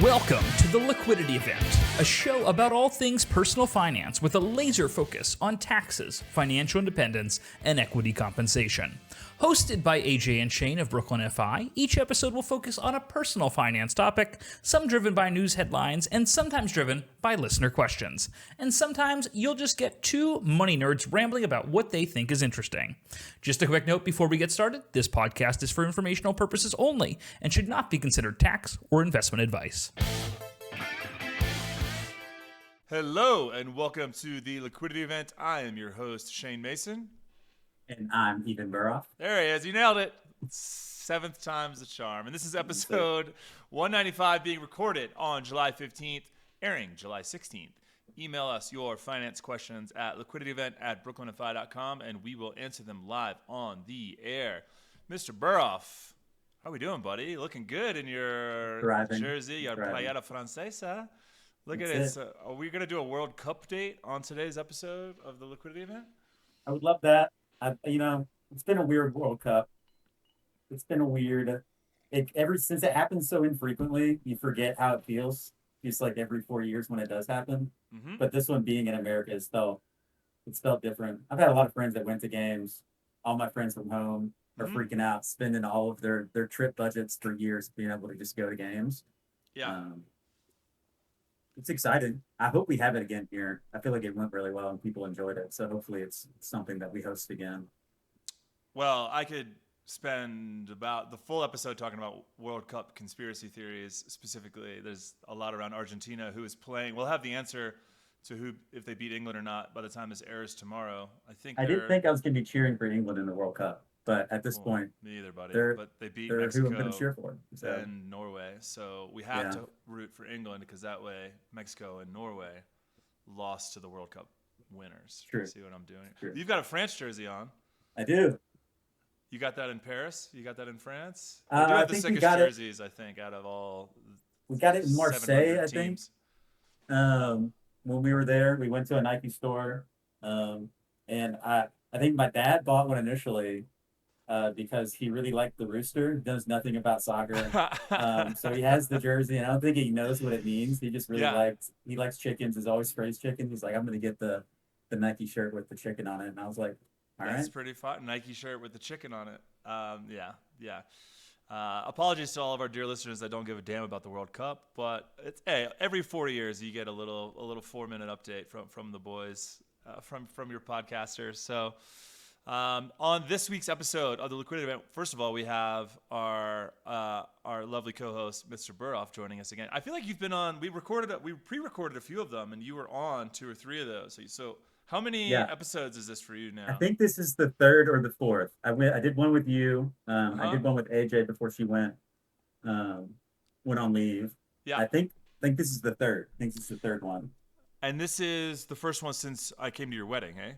Welcome to The Liquidity Event, a show about all things personal finance with a laser focus on taxes, financial independence, and equity compensation. Hosted by AJ and Shane of Brooklyn FI, each episode will focus on a personal finance topic, some driven by news headlines and sometimes driven by listener questions. And sometimes you'll just get two money nerds rambling about what they think is interesting. Just a quick note before we get started, this podcast is for informational purposes only and should not be considered tax or investment advice. Hello and welcome to the Liquidity Event. I am your host, Shane Mason. And I'm Ethan Burroff. There he is. You nailed it. Seventh time's the charm. And this is episode 195 being recorded on July 15th, airing July 16th. Email us your finance questions at liquidityevent@brooklynfi.com and we will answer them live on the air. Mr. Burroff, how are we doing, buddy? Looking good in your jersey, your Playera Francesa. Look at it. Are we going to do a World Cup date on today's episode of the Liquidity Event? I would love that. It's been a weird World Cup. It's been a weird. Ever since it happens so infrequently, you forget how it feels. It's like every 4 years when it does happen. Mm-hmm. But this one being in America it's felt different. I've had a lot of friends that went to games. All my friends from home are freaking out, spending all of their trip budgets for years being able to just go to games. Yeah. It's exciting. I hope we have it again here. I feel like it went really well and people enjoyed it. So hopefully it's something that we host again. Well, I could spend about the full episode talking about World Cup conspiracy theories. Specifically, there's a lot around Argentina who is playing. We'll have the answer to who, if they beat England or not by the time this airs tomorrow. I didn't think I was going to be cheering for England in the World Cup. But at this point, me either, buddy. But they beat Mexico who I'm going to cheer for, and Norway. So we have to root for England because that way Mexico and Norway lost to the World Cup winners. True. See what I'm doing? True. You've got a France jersey on. I do. You got that in Paris? You got that in France? We do have the sickest jerseys, I think, out of all. We got it in Marseille, I think. Teams. When we were there, we went to a Nike store, and I think my dad bought one initially. Because he really liked the rooster, knows nothing about soccer. So he has the jersey, and I don't think he knows what it means. He just really likes chickens, has always praised chicken. He's like, I'm going to get the Nike shirt with the chicken on it. And I was like, all right. That's pretty fun. Nike shirt with the chicken on it. Yeah. Apologies to all of our dear listeners that don't give a damn about the World Cup, but it's every 4 years you get a little 4-minute update from the boys, from your podcasters. So. On this week's episode of the Liquidity Event, first of all, we have our lovely co-host, Mr. Burroff, joining us again. I feel like you've been on. We pre-recorded a few of them, and you were on 2 or 3 of those. So how many episodes is this for you now? I think this is the 3rd or the 4th. I did one with you. I did one with AJ before she went on leave. Yeah. I think this is the 3rd. I think this is the 3rd one. And this is the first one since I came to your wedding, eh?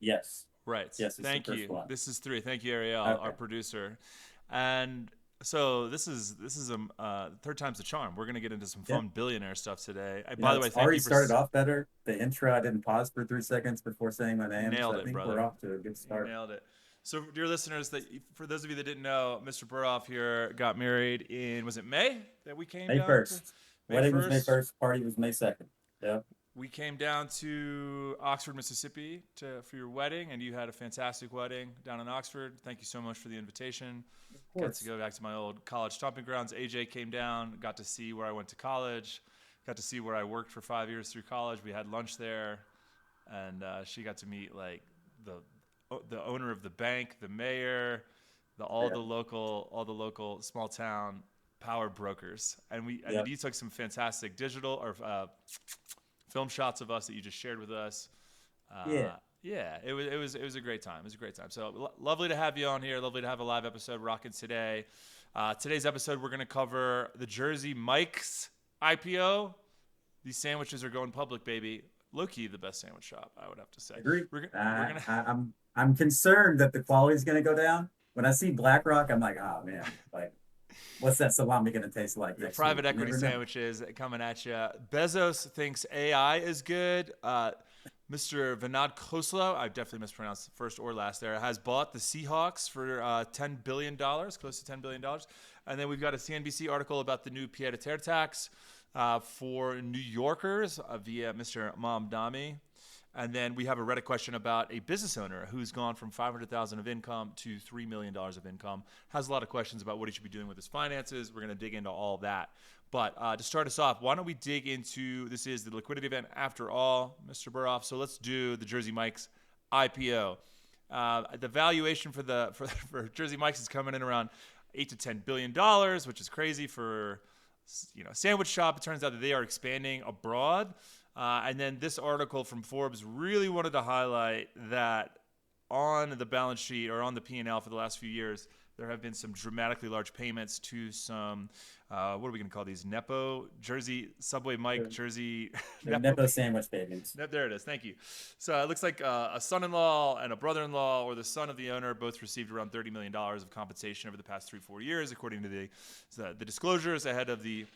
Yes. Right. Yes. Thank you. One. This is 3. Thank you, Ariel, our producer. And so this is third time's the charm. We're gonna get into some fun billionaire stuff today. By the way, thank you for started off better. The intro, I didn't pause for 3 seconds before saying my name. Nailed it, I think brother. We're off to a good start. You nailed it. So, dear listeners, for those of you that didn't know, Mr. Burroff here got married in, was it May that we came? May 1st. Wedding was May 1st. Party was May 2nd. Yeah. We came down to Oxford, Mississippi for your wedding, and you had a fantastic wedding down in Oxford. Thank you so much for the invitation. Got to go back to my old college stomping grounds. AJ came down, got to see where I went to college, got to see where I worked for 5 years through college. We had lunch there, and she got to meet like the owner of the bank, the mayor, all the local small town power brokers, and you took some fantastic digital or film shots of us that you just shared with us. It was a great time. So lovely to have you on here. Lovely to have a live episode rocking today. Today's episode, we're going to cover the Jersey Mike's IPO. These sandwiches are going public, baby. Low-key the best sandwich shop, I would have to say. Agreed. I'm concerned that the quality is going to go down. When I see BlackRock, I'm like, oh man, like, what's that salami going to taste like? The private equity sandwiches coming at you. Bezos thinks AI is good. Mr. Vinod Khosla, I definitely mispronounced the first or last there, has bought the Seahawks for $10 billion, close to $10 billion. And then we've got a CNBC article about the new Pied-à-Terre tax for New Yorkers via Mr. Mamdani. And then we have a Reddit question about a business owner who's gone from $500,000 of income to $3 million of income. Has a lot of questions about what he should be doing with his finances. We're going to dig into all that. But to start us off, why don't we dig into, this is the liquidity event after all, Mr. Buroff. So let's do the Jersey Mike's IPO. The valuation for Jersey Mike's is coming in around $8 to $10 billion, which is crazy for a sandwich shop. It turns out that they are expanding abroad. And then this article from Forbes really wanted to highlight that on the balance sheet or on the P&L for the last few years, there have been some dramatically large payments to some, what are we going to call these? Nepo, Jersey, Subway Mike, Jersey. Nepo sandwich babies. There it is. Thank you. So it looks like a son-in-law and a brother-in-law or the son of the owner both received around $30 million of compensation over the past 3-4 years, according to the disclosures ahead of the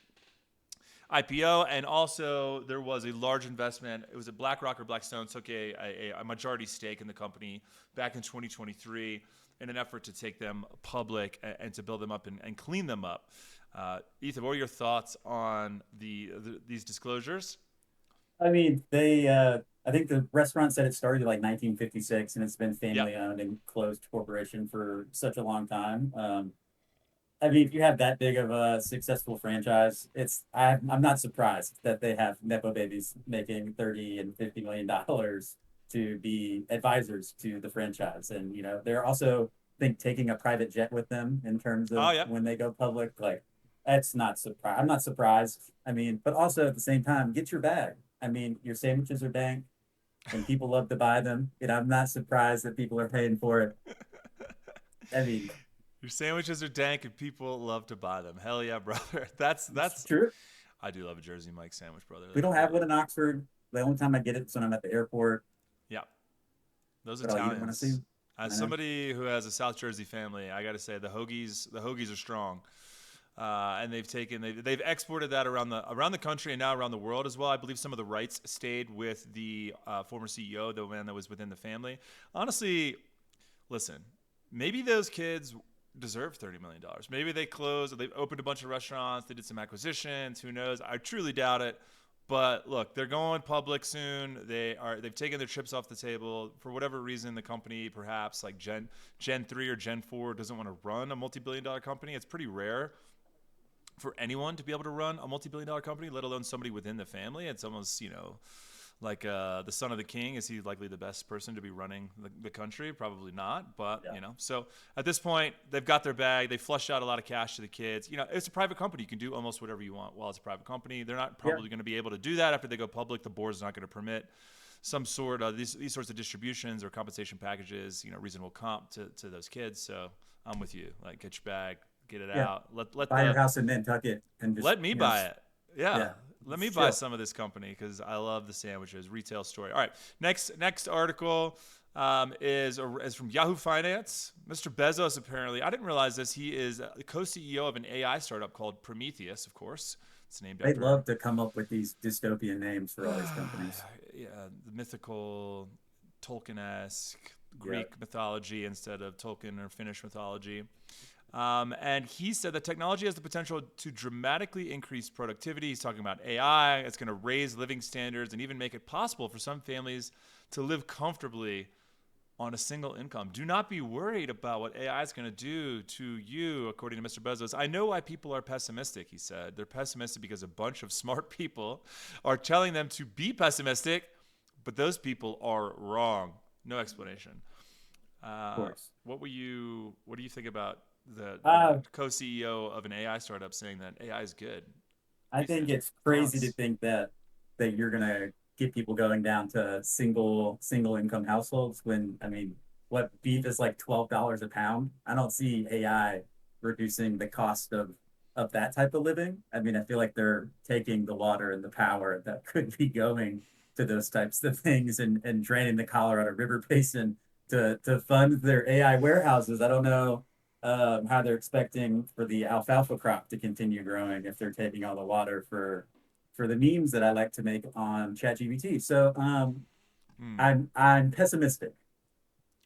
IPO. And also there was a large investment. It was a BlackRock or Blackstone took a majority stake in the company back in 2023 in an effort to take them public and to build them up and clean them up. Ethan, what are your thoughts on these disclosures? I mean, I think the restaurant said it started in like 1956 and it's been family owned and closed corporation for such a long time. I mean, if you have that big of a successful franchise, I'm not surprised that they have Nepo babies making $30 and $50 million to be advisors to the franchise. And, they're also, taking a private jet with them in terms of when they go public. Like, that's not surprise. I'm not surprised. I mean, but also at the same time, get your bag. I mean, your sandwiches are dank and people love to buy them. I'm not surprised that people are paying for it. I mean, your sandwiches are dank and people love to buy them. Hell yeah, brother. That's true. I do love a Jersey Mike sandwich, brother. We don't have one in Oxford. The only time I get it is when I'm at the airport. Yeah. Those But Italians. As somebody who has a South Jersey family, I got to say the hoagies are strong. And they've exported that around the country and now around the world as well. I believe some of the rights stayed with the former CEO, the man that was within the family. Honestly, listen, maybe those kids deserve $30 million. Maybe they closed or they've opened a bunch of restaurants. They did some acquisitions. Who knows? I truly doubt it. But look, they're going public soon. They've taken their chips off the table for whatever reason. The company, perhaps like Gen 3 or Gen 4, doesn't want to run a multi-billion-dollar company. It's pretty rare for anyone to be able to run a multi-billion-dollar company, let alone somebody within the family. It's almost, like the son of the king. Is he likely the best person to be running the country? Probably not. But, so at this point, they've got their bag. They flushed out a lot of cash to the kids. It's a private company. You can do almost whatever you want while it's a private company. They're not probably going to be able to do that after they go public. The board's not going to permit some sort of these sorts of distributions or compensation packages, reasonable comp to those kids. So I'm with you. Like, get your bag, get it out. Let buy your house in Nantucket and just let me buy it. Yeah. Let me buy some of this company because I love the sandwiches. Retail story. All right. Next article is from Yahoo Finance. Mr. Bezos, apparently, I didn't realize this. He is the co-CEO of an AI startup called Prometheus, of course. It's named after. They love to come up with these dystopian names for all these companies. Yeah, the mythical, Tolkien-esque Greek mythology instead of Tolkien or Finnish mythology. And he said that technology has the potential to dramatically increase productivity. He's talking about AI. It's going to raise living standards and even make it possible for some families to live comfortably on a single income. Do not be worried about what AI is going to do to you, according to Mr. Bezos. I know why people are pessimistic, he said. They're pessimistic because a bunch of smart people are telling them to be pessimistic, but those people are wrong. No explanation. Of course. What do you think about the co-CEO of an AI startup saying that AI is good? I think it's crazy to think that you're gonna get people going down to single income households when, I mean, what, beef is like $12 a pound? I don't see AI reducing the cost of that type of living. I mean, I feel like they're taking the water and the power that could be going to those types of things and draining the Colorado River Basin to fund their AI warehouses. I don't know how they're expecting for the alfalfa crop to continue growing if they're taking all the water for the memes that I like to make on ChatGPT. So I'm pessimistic.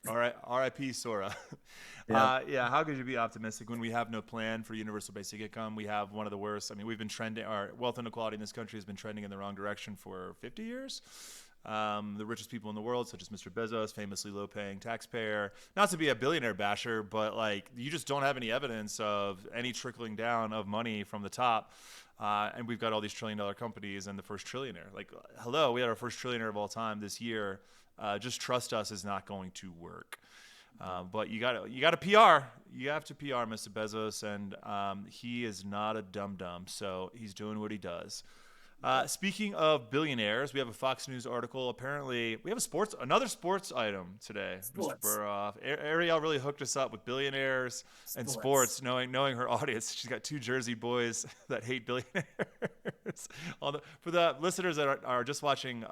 All right, R.I.P. Sora. Yeah. Yeah, how could you be optimistic when we have no plan for universal basic income? We have one of the worst. I mean, we've been trending. Our wealth inequality in this country has been trending in the wrong direction for 50 years. The richest people in the world, such as Mr. Bezos, famously low-paying taxpayer. Not to be a billionaire basher, but like you just don't have any evidence of any trickling down of money from the top. And we've got all these trillion-dollar companies and the first trillionaire. Like, hello, we had our first trillionaire of all time this year. Just trust us is not going to work. But you got to PR. You have to PR Mr. Bezos, and he is not a dum-dum, so he's doing what he does. Speaking of billionaires, we have a Fox News article. Apparently, we have another sports item today. Sports. Mr. Burhoff. Ariel really hooked us up with billionaires and sports, knowing her audience. She's got two Jersey boys that hate billionaires. For the listeners that are just watching.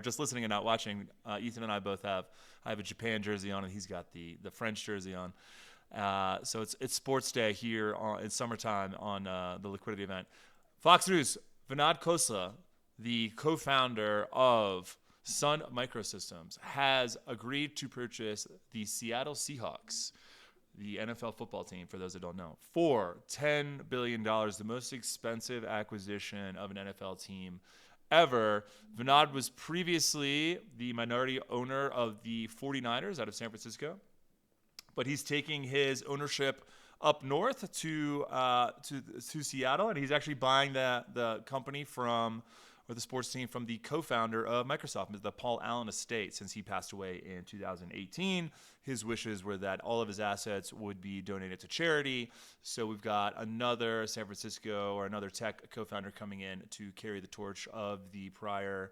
Just listening and not watching, Ethan and I both I have a Japan jersey on, and he's got the French jersey on. So it's sports day here in summertime on the liquidity event. Fox News, Vinod Khosla, the co-founder of Sun Microsystems, has agreed to purchase the Seattle Seahawks, the NFL football team, for those that don't know, for $10 billion, the most expensive acquisition of an NFL team ever. Vinod was previously the minority owner of the 49ers out of San Francisco, but he's taking his ownership up north to Seattle, and he's actually buying the company or the sports team from the co-founder of Microsoft, the Paul Allen estate. Since he passed away in 2018, his wishes were that all of his assets would be donated to charity. So we've got another San Francisco or another tech co-founder coming in to carry the torch of the prior.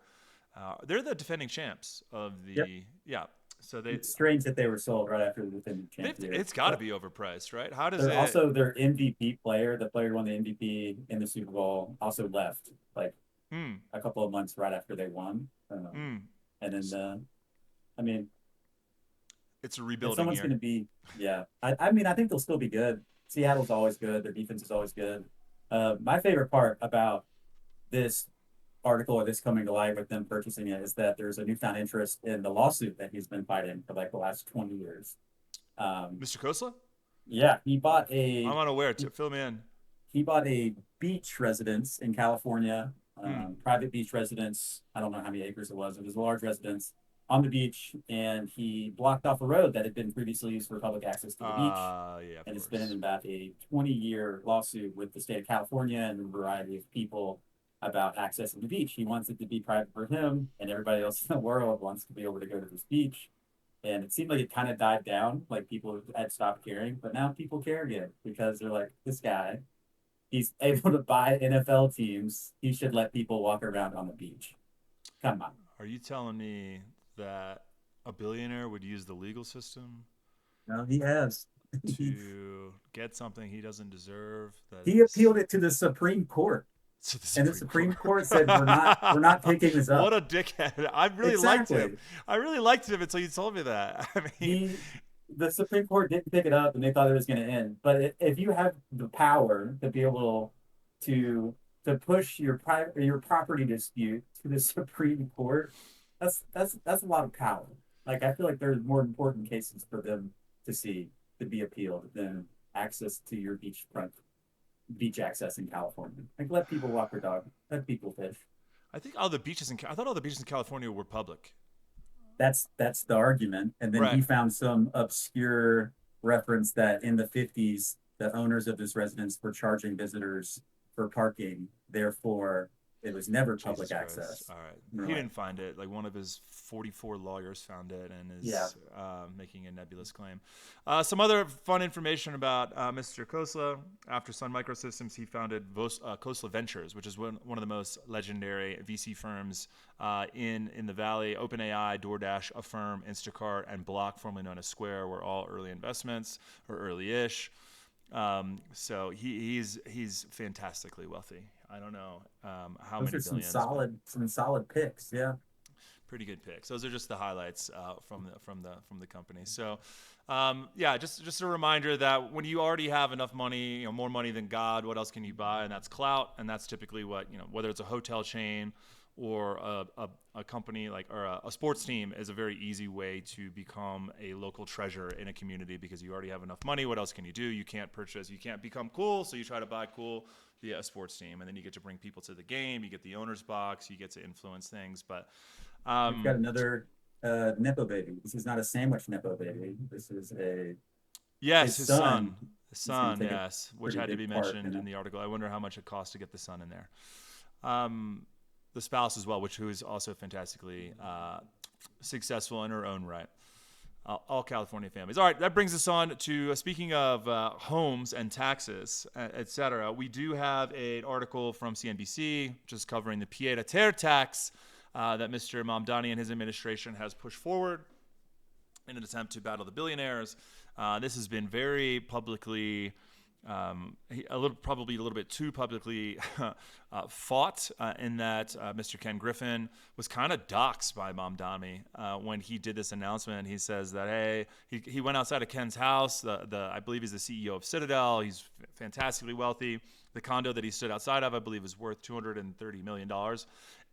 They're the defending champs of the So it's strange that they were sold right after the defending champ. It's got to be overpriced, right? How does they're it? Also, their MVP player, the player who won the MVP in the Super Bowl, also left a couple of months right after they won. And then, I mean, it's a rebuilding. Someone's going to be, I mean, I think they'll still be good. Seattle's always good. Their defense is always good. My favorite part about this article or this coming to light with them purchasing it is that there's a newfound interest in the lawsuit that he's been fighting for like the last 20 years. Mr. Khosla? Yeah, he bought I'm unaware. Fill me in. He bought a beach residence in California, private beach residence. I don't know how many acres it was. It was a large residence on the beach, and he blocked off a road that had been previously used for public access to the beach. And it's been in about a 20-year lawsuit with the state of California and a variety of people about accessing the beach. He wants it to be private for him, and everybody else in the world wants to be able to go to this beach. And it seemed like it kind of died down, like people had stopped caring, but now people care again because they're like, this guy, he's able to buy NFL teams. He should let people walk around on the beach. Come on. Are you telling me that a billionaire would use the legal system? No, he has. To get something he doesn't deserve? He appealed it to the Supreme Court. And the Supreme Court said we're not picking this up. What a dickhead! I really liked him. I really liked him until you told me that. I mean, the Supreme Court didn't pick it up, and they thought it was going to end. But if you have the power to be able to push your property dispute to the Supreme Court, that's a lot of power. Like, I feel like there's more important cases for them to be appealed than access to your beach access in California. Like, let people walk their dog, let people fish. I thought all the beaches in California were public. That's the argument. And then he found some obscure reference that in the 50s, the owners of this residence were charging visitors for parking. Therefore, it was never public access. All right. He didn't find it. Like, one of his 44 lawyers found it and is making a nebulous claim. Some other fun information about Mr. Khosla. After Sun Microsystems, he founded Khosla Ventures, which is one of the most legendary VC firms in the Valley. OpenAI, DoorDash, Affirm, Instacart, and Block, formerly known as Square, were all early investments or early-ish. So he's fantastically wealthy. I don't know how many billions. Some solid picks, yeah. Pretty good picks. Those are just the highlights from the company. So, just a reminder that when you already have enough money, more money than God, what else can you buy? And that's clout, and that's typically what whether it's a hotel chain or a company like, or a sports team is a very easy way to become a local treasure in a community because you already have enough money. What else can you do? You can't become cool, so you try to buy cool via a sports team, and then you get to bring people to the game. You get the owner's box. You get to influence things. But We've got another Nepo baby. This is not a sandwich Nepo baby. This is yes, his his son. son, yes, which had to be mentioned in the the article. I wonder how much it costs to get the son in there. The spouse as well, who is also fantastically successful in her own right. All California families. All right, that brings us on to speaking of homes and taxes, et cetera. We do have an article from CNBC just covering the Pied-à-Terre tax that Mr. Mamdani and his administration has pushed forward in an attempt to battle the billionaires. This has been very publicly, probably a little bit too publicly fought in that Mr. Ken Griffin was kind of doxxed by Mamdani when he did this announcement. He says that, hey, he went outside of Ken's house. I believe he's the CEO of Citadel. He's fantastically wealthy. The condo that he stood outside of, I believe, is worth $230 million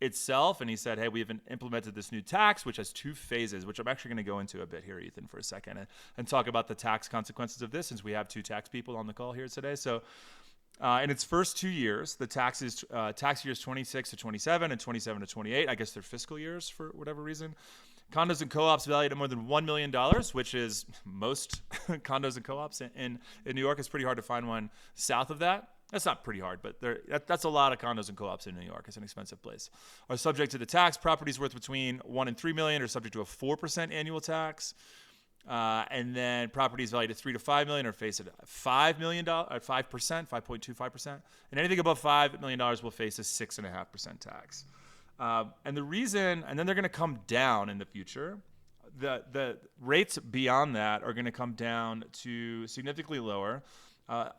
itself. And he said, hey, we have implemented this new tax, which has two phases, which I'm actually going to go into a bit here, Ethan, for a second, and talk about the tax consequences of this, since we have two tax people on the call here today. So in its first 2 years, the tax years 26 to 27 and 27 to 28. I guess they're fiscal years for whatever reason. Condos and co-ops valued at more than $1 million, which is most condos and co-ops in New York. It's pretty hard to find one south of that. That's not pretty hard, but that's a lot of condos and co-ops in New York. It's an expensive place. Are subject to the tax. Properties worth between $1 and $3 million are subject to a 4% annual tax. And then properties valued at $3 to $5 million are face at $5 million, at 5%, 5.25%. And anything above $5 million will face a 6.5% tax. And the reason, and then they're going to come down in the future. The rates beyond that are going to come down to significantly lower.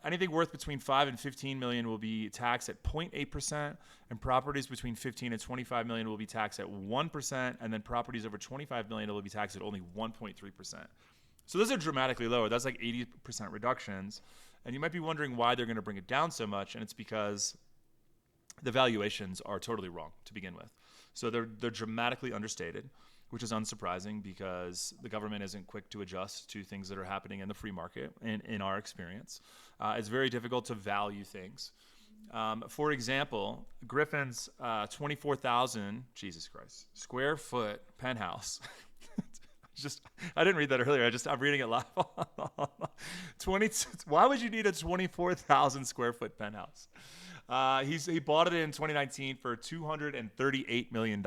Anything worth between 5 and 15 million will be taxed at 0.8%, and properties between 15 and 25 million will be taxed at 1%, and then properties over 25 million will be taxed at only 1.3%. So those are dramatically lower. That's like 80% reductions. And you might be wondering why they're going to bring it down so much, and it's because the valuations are totally wrong to begin with. So they're dramatically understated, which is unsurprising because the government isn't quick to adjust to things that are happening in the free market, in our experience. It's very difficult to value things. For example, Griffin's 24,000, Jesus Christ, square foot penthouse. I didn't read that earlier. I'm reading it live. Why would you need a 24,000 square foot penthouse? He bought it in 2019 for $238 million.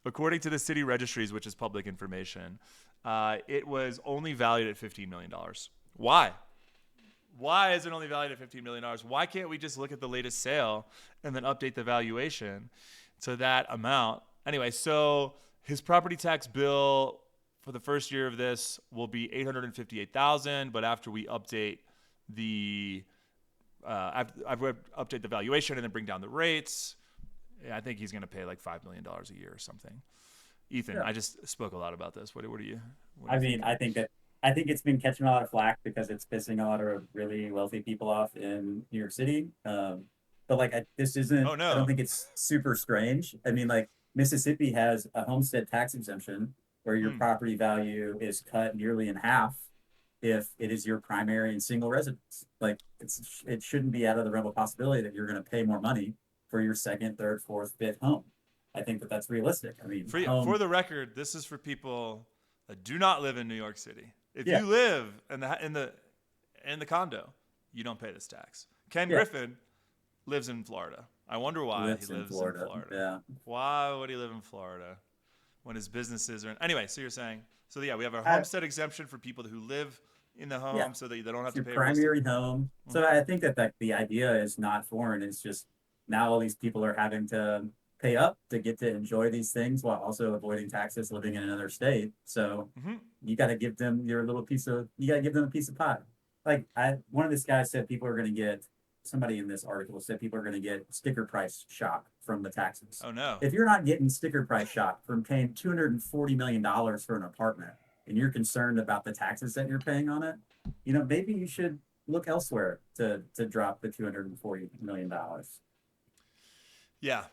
According to the city registries, which is public information, it was only valued at $15 million. Why? Why is it only valued at $15 million? Why can't we just look at the latest sale and then update the valuation to that amount? Anyway, so his property tax bill for the first year of this will be $858,000, but after we update the update the valuation and then bring down the rates, I think he's going to pay like $5 million a year or something. Ethan, yeah. I just spoke a lot about this. What do you? I think it's been catching a lot of flack because it's pissing a lot of really wealthy people off in New York City. But this isn't. Oh, no. I don't think it's super strange. I mean, like Mississippi has a homestead tax exemption where your property value is cut nearly in half if it is your primary and single residence. Like it shouldn't be out of the realm of possibility that you're going to pay more money for your second, third, fourth, fifth home. I think that's realistic. I mean, for the record, this is for people that do not live in New York City. If you live in the condo, you don't pay this tax. Ken Griffin lives in Florida. I wonder why he lives in Florida. Yeah. Why would he live in Florida when his businesses are anyway? So you're saying we have a homestead exemption for people who live in the home, so that they don't have to pay your primary home. So I think that the idea is not foreign. It's just now all these people are having to pay up to get to enjoy these things while also avoiding taxes living in another state. So you got to give them a piece of pie. Like one of these guys said somebody in this article said people are going to get sticker price shock from the taxes. Oh no. If you're not getting sticker price shock from paying $240 million for an apartment and you're concerned about the taxes that you're paying on it, maybe you should look elsewhere to drop the $240 million. Yeah.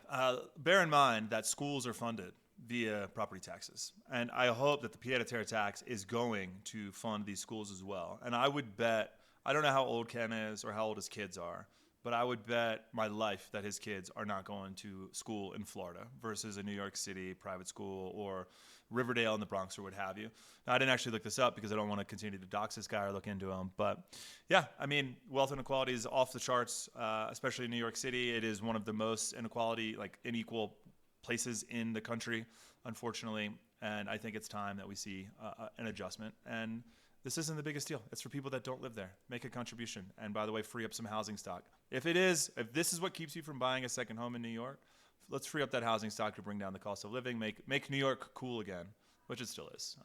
Bear in mind that schools are funded via property taxes. And I hope that the Pied-à-Terre tax is going to fund these schools as well. And I would bet, I don't know how old Ken is or how old his kids are, but I would bet my life that his kids are not going to school in Florida versus a New York City private school or Riverdale in the Bronx or what have you. Now, I didn't actually look this up because I don't want to continue to dox this guy or look into him. But yeah, I mean, wealth inequality is off the charts, especially in New York City. It is one of the most unequal places in the country, unfortunately. And I think it's time that we see an adjustment. And this isn't the biggest deal. It's for people that don't live there. Make a contribution. And by the way, free up some housing stock. If this is what keeps you from buying a second home in New York, let's free up that housing stock to bring down the cost of living, make New York cool again, which it still is.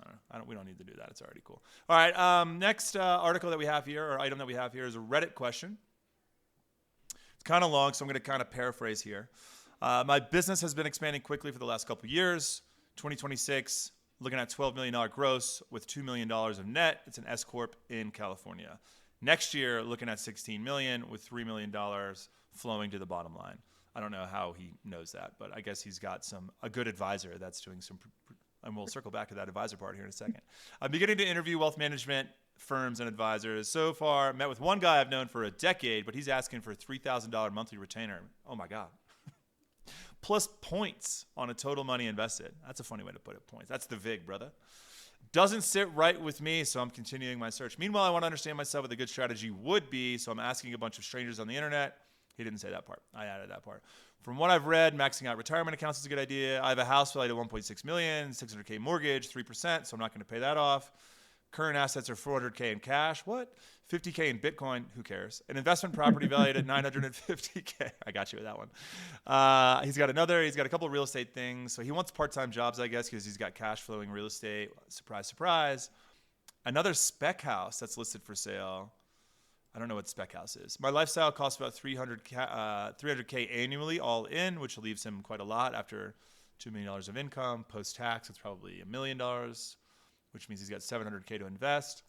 We don't need to do that. It's already cool. All right. Next article that we have here, or item that we have here, is a Reddit question. It's kind of long, so I'm going to kind of paraphrase here. My business has been expanding quickly for the last couple of years. 2026, looking at $12 million gross with $2 million of net. It's an S corp in California. Next year, looking at $16 million with $3 million flowing to the bottom line. I don't know how he knows that, but I guess he's got a good advisor that's doing some, and we'll circle back to that advisor part here in a second. I'm beginning to interview wealth management firms and advisors. So far, met with one guy I've known for a decade, but he's asking for a $3,000 monthly retainer. Oh my God. Plus points on a total money invested. That's a funny way to put it, points. That's the VIG, brother. Doesn't sit right with me, so I'm continuing my search. Meanwhile, I want to understand myself what a good strategy would be, so I'm asking a bunch of strangers on the internet. He didn't say that part. I added that part. From what I've read, maxing out retirement accounts is a good idea. I have a house valued at $1.6 million, $600K mortgage, 3%, so I'm not going to pay that off. Current assets are $400K in cash. What? $50K in Bitcoin. Who cares? An investment property valued at $950K. I got you with that one. He's got a couple of real estate things. So he wants part-time jobs, I guess, because he's got cash flowing real estate. Surprise, surprise. Another spec house that's listed for sale. I don't know what spec house is. My lifestyle costs about $300K annually all in, which leaves him quite a lot after $2 million of income. Post-tax, it's probably $1 million, which means he's got $700K to invest.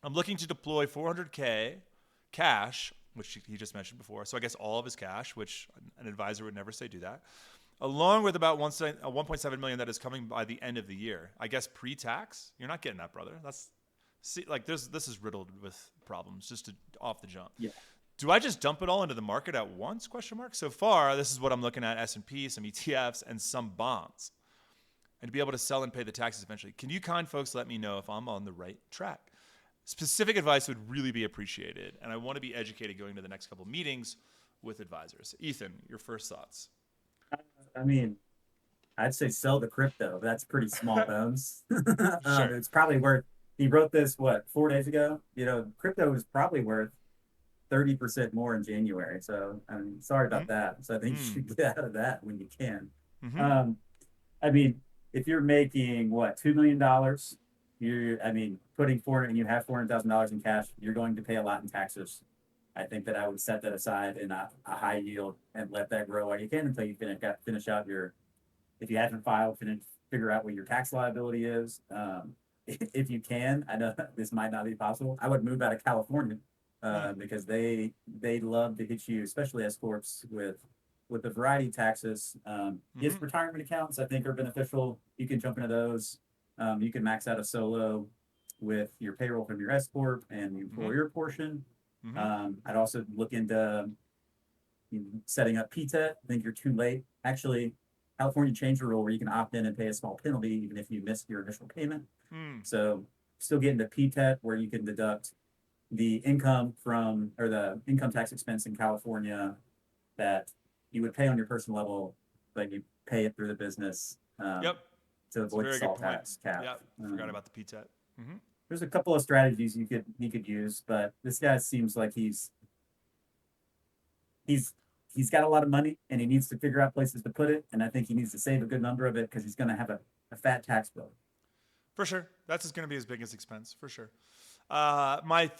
I'm looking to deploy $400K cash, which he just mentioned before. So I guess all of his cash, which an advisor would never say do that, along with about $1.7 million that is coming by the end of the year. I guess pre-tax? You're not getting that, brother. This is riddled with problems just off the jump. Yeah. Do I just dump it all into the market at once? ? So far, this is what I'm looking at: S&P, some ETFs, and some bonds, and to be able to sell and pay the taxes eventually. Can you kind folks let me know if I'm on the right track? Specific advice would really be appreciated, and I want to be educated going to the next couple of meetings with advisors. Ethan, your first thoughts? I mean, I'd say sell the crypto. That's pretty small bones. Sure. It's probably worth. He wrote this 4 days ago. Crypto is probably worth 30% more in January. So I'm sorry about that. So I think you should get out of that when you can. Mm-hmm. I mean, if you're making $2 million, putting and you have $400,000 in cash, you're going to pay a lot in taxes. I think that I would set that aside in a high yield and let that grow while you can until you finish out if you haven't filed, figure out what your tax liability is. If you can, I know this might not be possible. I would move out of California because they love to hit you, especially S corps, with a variety of taxes. His retirement accounts, I think, are beneficial. You can jump into those. You can max out a solo with your payroll from your S corp and the employer portion. I'd also look into setting up PTET. I think you're too late. Actually, California changed the rule where you can opt in and pay a small penalty even if you missed your initial payment. So still getting to PTET where you can deduct the income or the income tax expense in California that you would pay on your personal level, but you pay it through the business to avoid the SALT tax cap. Yeah, forgot about the PTET. There's a couple of strategies he could use, but this guy seems like he's got a lot of money and he needs to figure out places to put it, and I think he needs to save a good number of it because he's going to have a fat tax bill. For sure. That's going to be his biggest expense, for sure. My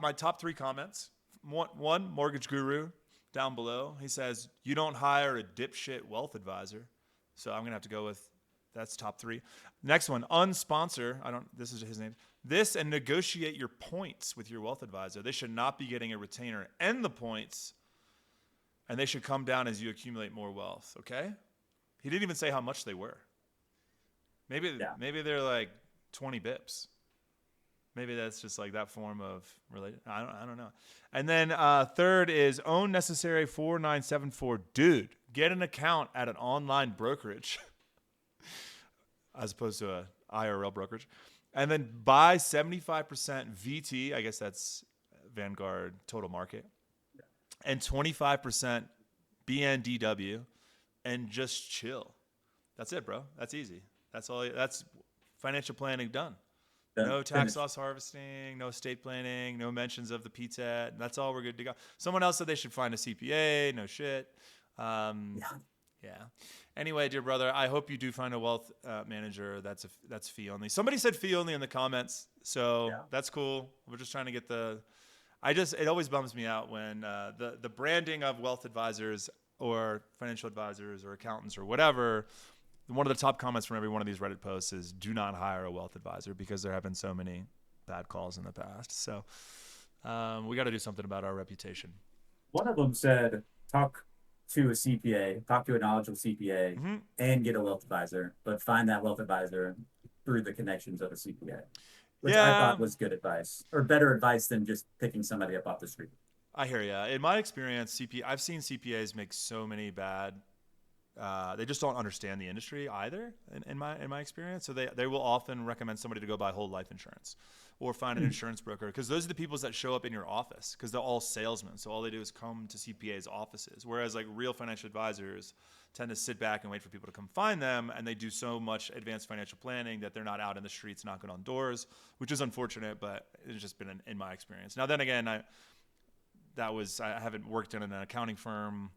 top three comments. One, Mortgage Guru down below. He says, you don't hire a dipshit wealth advisor. So I'm going to have to go with that's top three. Next one, unsponsor. This is his name. This and negotiate your points with your wealth advisor. They should not be getting a retainer and the points. and they should come down as you accumulate more wealth. Okay. He didn't even say how much they were. Maybe they're like 20 bips. Maybe that's just like that form of relation. I don't know. And then third is own necessary 4974. Dude, get an account at an online brokerage as opposed to a IRL brokerage. And then buy 75% VT. I guess that's Vanguard Total Market. And 25% BNDW and just chill. That's it, bro. That's easy. That's all. That's financial planning done. No tax loss harvesting, no estate planning, no mentions of the PTET. That's all we're good to go. Someone else said they should find a CPA. No shit. Yeah. Anyway, dear brother, I hope you do find a wealth manager that's fee only. Somebody said fee only in the comments, so that's cool. We're just trying to get it always bums me out when the branding of wealth advisors or financial advisors or accountants or whatever. One of the top comments from every one of these Reddit posts is do not hire a wealth advisor because there have been so many bad calls in the past. So we got to do something about our reputation. One of them said, talk to a CPA, talk to a knowledgeable CPA and get a wealth advisor, but find that wealth advisor through the connections of a CPA, which I thought was good advice or better advice than just picking somebody up off the street. I hear you. In my experience, I've seen CPAs make so many bad they just don't understand the industry either in my experience. So they will often recommend somebody to go buy whole life insurance or find an insurance broker because those are the people that show up in your office because they're all salesmen. So all they do is come to CPAs offices. Whereas like real financial advisors tend to sit back and wait for people to come find them. And they do so much advanced financial planning that they're not out in the streets knocking on doors, which is unfortunate, but it's just been in my experience. Now, then again, I haven't worked in an accounting firm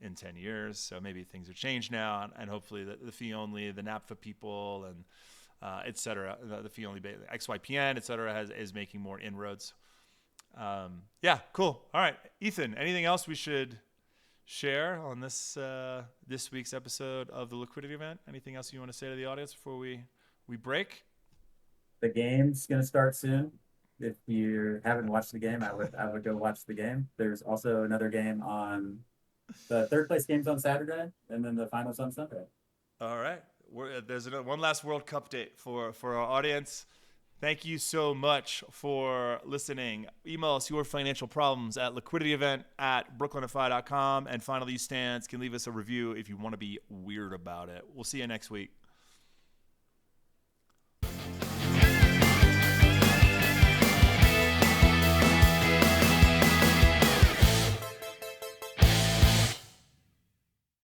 in 10 years. So maybe things have changed now and hopefully the fee only, the NAPFA people and et cetera, the fee only, XYPN, et cetera, is making more inroads. Yeah, cool. All right. Ethan, anything else we should share on this week's episode of the Liquidity Event? Anything else you want to say to the audience before we break? The game's going to start soon. If you haven't watched the game, I would go watch the game. There's also another game on the third place game's on Saturday, and then the finals on Sunday. All right. There's one last World Cup date for our audience. Thank you so much for listening. Email us your financial problems at liquidityevent@brooklynfi.com. And finally, Stans can leave us a review if you want to be weird about it. We'll see you next week.